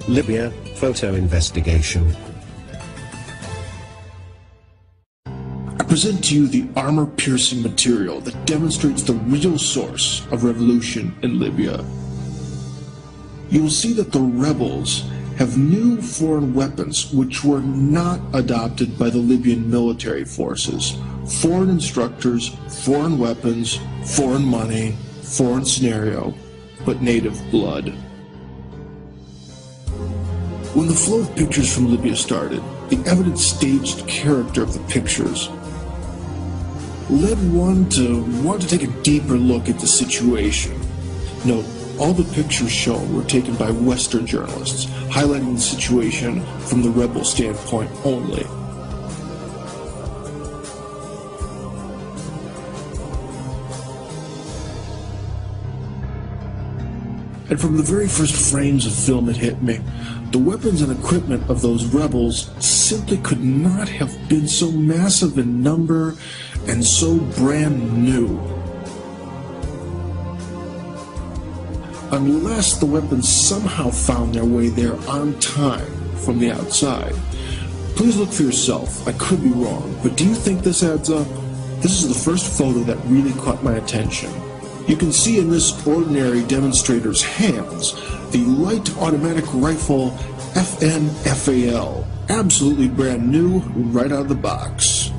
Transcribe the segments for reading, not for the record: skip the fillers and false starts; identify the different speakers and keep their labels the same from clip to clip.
Speaker 1: Libya, photo investigation.
Speaker 2: I present to you the armor-piercing material that demonstrates the real source of revolution in Libya. You will see that the rebels have new foreign weapons which were not adopted by the Libyan military forces. Foreign instructors, foreign weapons, foreign money, foreign scenario, but native blood. When the flow of pictures from Libya started, the evidence-staged character of the pictures led one to want to take a deeper look at the situation. Note, all the pictures shown were taken by Western journalists, highlighting the situation from the rebel standpoint only. And from the very first frames of film that hit me, the weapons and equipment of those rebels simply could not have been so massive in number and so brand new. Unless the weapons somehow found their way there on time from the outside. Please look for yourself. I could be wrong, but do you think this adds up? This is the first photo that really caught my attention. You can see in this ordinary demonstrator's hands the light automatic rifle FN-FAL, absolutely brand new, right out of the box.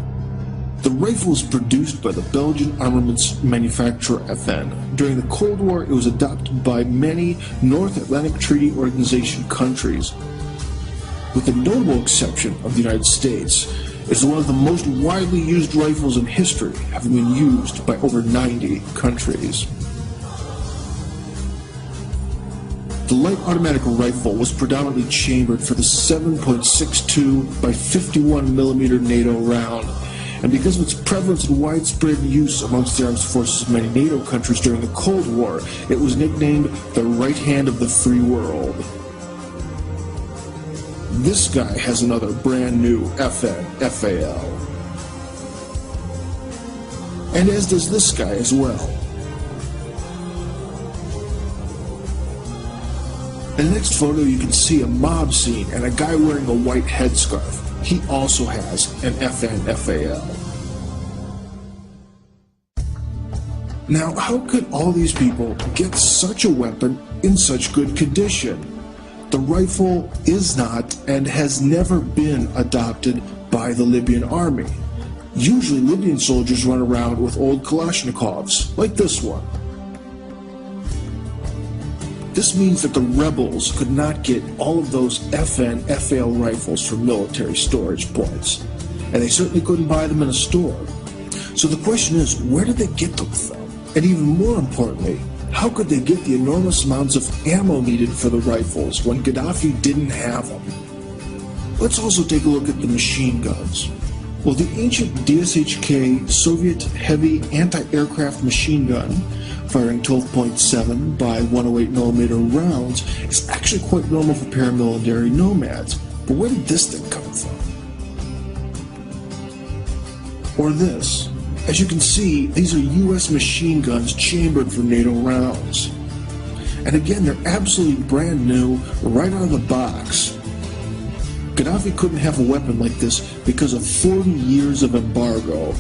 Speaker 2: The rifle is produced by the Belgian armaments manufacturer FN. During the Cold War, it was adopted by many North Atlantic Treaty Organization countries, with the notable exception of the United States. It's one of the most widely used rifles in history, having been used by over 90 countries. The light automatic rifle was predominantly chambered for the 7.62 by 51mm NATO round, and because of its prevalence and widespread use amongst the armed forces of many NATO countries during the Cold War, it was nicknamed the right hand of the free world. This guy has another brand new FN-FAL. And as does this guy as well. In the next photo you can see a mob scene and a guy wearing a white headscarf. He also has an FN-FAL. Now, how could all these people get such a weapon in such good condition? The rifle is not and has never been adopted by the Libyan army. Usually Libyan soldiers run around with old Kalashnikovs, like this one. This means that the rebels could not get all of those FN-FAL rifles from military storage points, and they certainly couldn't buy them in a store. So the question is, where did they get them from? And even more importantly, how could they get the enormous amounts of ammo needed for the rifles when Gaddafi didn't have them? Let's also take a look at the machine guns. Well, the ancient DSHK Soviet heavy anti-aircraft machine gun, firing 12.7 by 108mm rounds, is actually quite normal for paramilitary nomads. But where did this thing come from? Or this. As you can see, these are US machine guns chambered for NATO rounds. And again, they're absolutely brand new, right out of the box. Gaddafi couldn't have a weapon like this because of 40 years of embargo.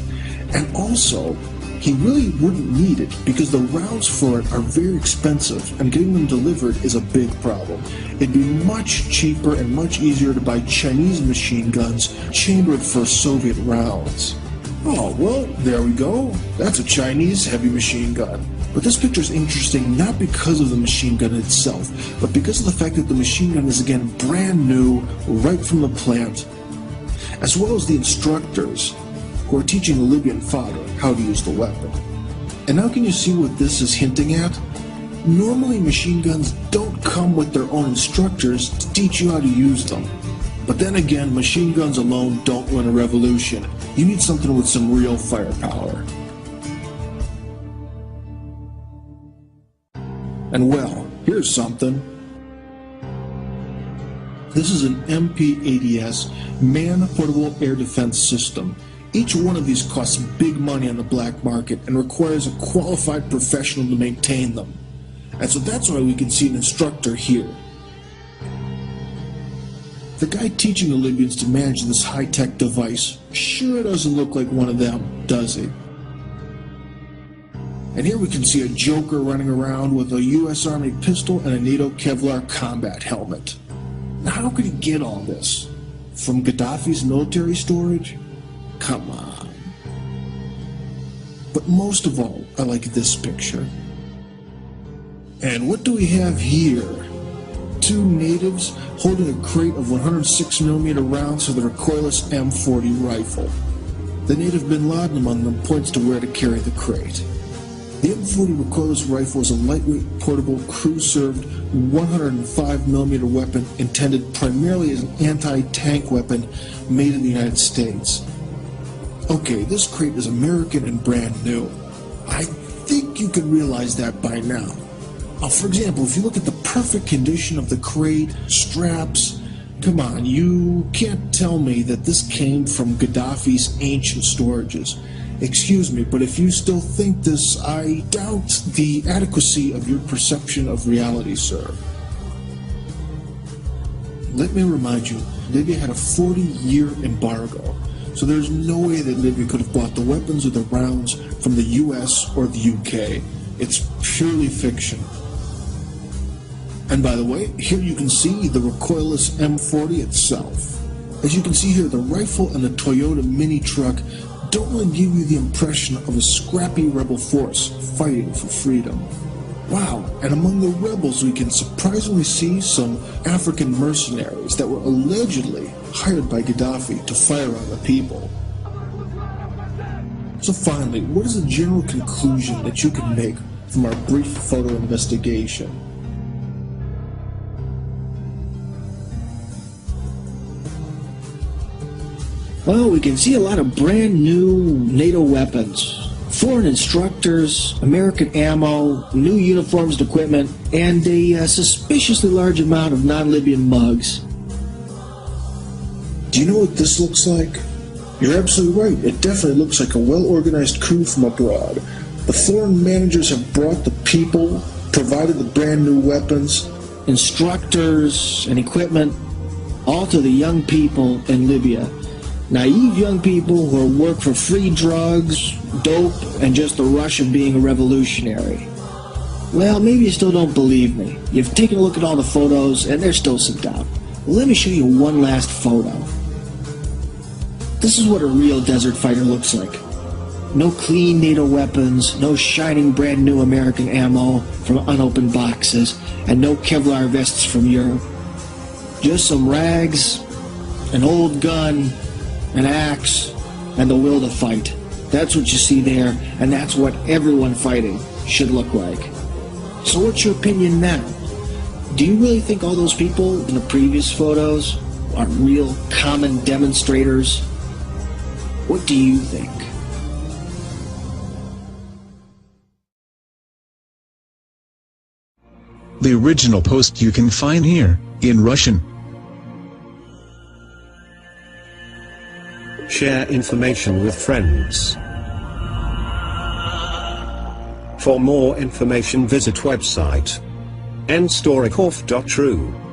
Speaker 2: And also, he really wouldn't need it because the rounds for it are very expensive, and getting them delivered is a big problem. It'd be much cheaper and much easier to buy Chinese machine guns chambered for Soviet rounds. Oh, well, there we go. That's a Chinese heavy machine gun. But this picture is interesting not because of the machine gun itself, but because of the fact that the machine gun is again brand new, right from the plant, as well as the instructors who are teaching the Libyan fodder how to use the weapon. And now can you see what this is hinting at? Normally machine guns don't come with their own instructors to teach you how to use them. But then again, machine guns alone don't win a revolution. You need something with some real firepower. And well, here's something. This is an MP-80S man-portable air defense system. Each one of these costs big money on the black market and requires a qualified professional to maintain them. And so that's why we can see an instructor here. The guy teaching the Libyans to manage this high-tech device sure doesn't look like one of them, does he? And here we can see a Joker running around with a US Army pistol and a NATO Kevlar combat helmet. Now how could he get all this? From Gaddafi's military storage? Come on. But most of all, I like this picture. And what do we have here? Two natives holding a crate of 106mm rounds for the recoilless M40 rifle. The native bin Laden among them points to where to carry the crate. The M40 recoilless rifle is a lightweight, portable, crew-served 105mm weapon intended primarily as an anti-tank weapon made in the United States. Okay, this crate is American and brand new. I think you can realize that by now. For example, if you look at the perfect condition of the crate, straps, come on, you can't tell me that this came from Gaddafi's ancient storages. Excuse me, but if you still think this, I doubt the adequacy of your perception of reality, sir. Let me remind you, Libya had a 40-year embargo, so there's no way that Libya could have bought the weapons or the rounds from the US or the UK. It's purely fiction. And by the way, here you can see the recoilless M40 itself. As you can see here, the rifle and the Toyota mini truck don't really give you the impression of a scrappy rebel force fighting for freedom. Wow, and among the rebels we can surprisingly see some African mercenaries that were allegedly hired by Gaddafi to fire on the people. So finally, what is the general conclusion that you can make from our brief photo investigation?
Speaker 3: Well, we can see a lot of brand new NATO weapons, foreign instructors, American ammo, new uniforms and equipment, and a suspiciously large amount of non-Libyan mugs.
Speaker 2: Do you know what this looks like? You're absolutely right. It definitely looks like a well-organized coup from abroad. The foreign managers have brought the people, provided the brand new weapons,
Speaker 3: instructors, and equipment, all to the young people in Libya. Naive young people who work for free drugs, dope, and just the rush of being a revolutionary. Well, maybe you still don't believe me. You've taken a look at all the photos, and there's still some doubt. Well, let me show you one last photo. This is what a real desert fighter looks like. No clean NATO weapons, no shining brand new American ammo from unopened boxes, and no Kevlar vests from Europe. Just some rags, an old gun, an axe, and the will to fight. That's what you see there, and that's what everyone fighting should look like. So what's your opinion now? Do you really think all those people in the previous photos are real common demonstrators? What do you think?
Speaker 4: The original post you can find here, in Russian.
Speaker 1: Share information with friends. For more information visit website nstorykov.ru.